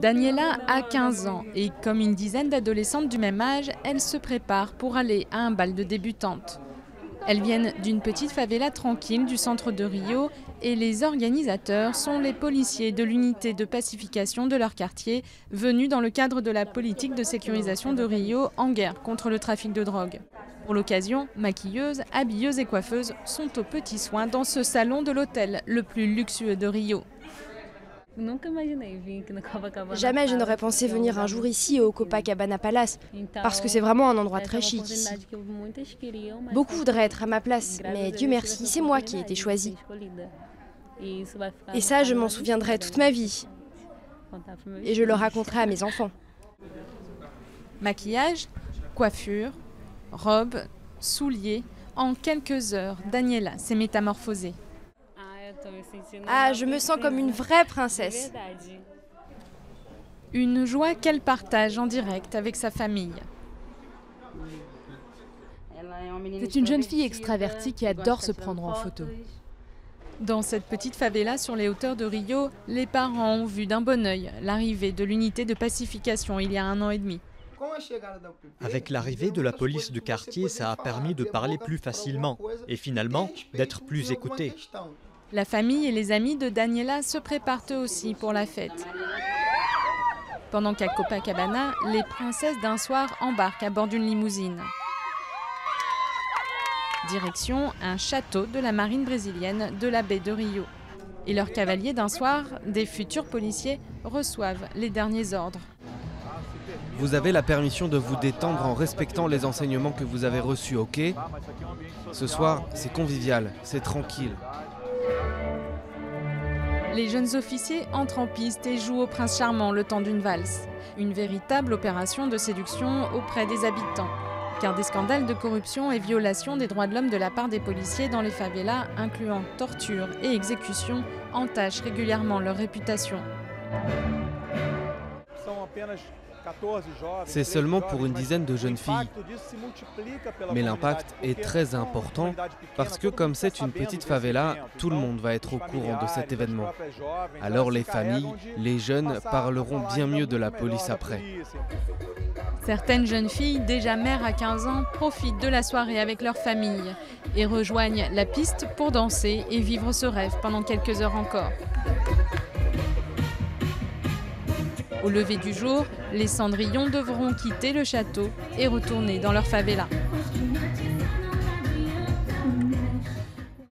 Daniela a 15 ans et comme une dizaine d'adolescentes du même âge, elle se prépare pour aller à un bal de débutantes. Elles viennent d'une petite favela tranquille du centre de Rio et les organisateurs sont les policiers de l'unité de pacification de leur quartier venus dans le cadre de la politique de sécurisation de Rio en guerre contre le trafic de drogue. Pour l'occasion, maquilleuses, habilleuses et coiffeuses sont aux petits soins dans ce salon de l'hôtel le plus luxueux de Rio. Jamais je n'aurais pensé venir un jour ici au Copacabana Palace, parce que c'est vraiment un endroit très chic ici. Beaucoup voudraient être à ma place, mais Dieu merci, c'est moi qui ai été choisie. Et ça, je m'en souviendrai toute ma vie. Et je le raconterai à mes enfants. Maquillage, coiffure, robe, souliers, en quelques heures, Daniela s'est métamorphosée. Ah, je me sens comme une vraie princesse. Une joie qu'elle partage en direct avec sa famille. C'est une jeune fille extravertie qui adore se prendre en photo. Dans cette petite favela sur les hauteurs de Rio, les parents ont vu d'un bon œil l'arrivée de l'unité de pacification il y a 1 an et demi. Avec l'arrivée de la police du quartier, ça a permis de parler plus facilement et finalement d'être plus écoutés. La famille et les amis de Daniela se préparent eux aussi pour la fête. Pendant qu'à Copacabana, les princesses d'un soir embarquent à bord d'une limousine. Direction un château de la marine brésilienne de la baie de Rio. Et leurs cavaliers d'un soir, des futurs policiers, reçoivent les derniers ordres. Vous avez la permission de vous détendre en respectant les enseignements que vous avez reçus, ok? Ce soir, c'est convivial, c'est tranquille. Les jeunes officiers entrent en piste et jouent au prince charmant le temps d'une valse. Une véritable opération de séduction auprès des habitants. Car des scandales de corruption et violation des droits de l'homme de la part des policiers dans les favelas, incluant torture et exécution, entachent régulièrement leur réputation. C'est seulement pour une dizaine de jeunes filles. Mais l'impact est très important parce que comme c'est une petite favela, tout le monde va être au courant de cet événement. Alors les familles, les jeunes parleront bien mieux de la police après. Certaines jeunes filles, déjà mères à 15 ans, profitent de la soirée avec leur famille et rejoignent la piste pour danser et vivre ce rêve pendant quelques heures encore. Au lever du jour, les cendrillons devront quitter le château et retourner dans leur favela.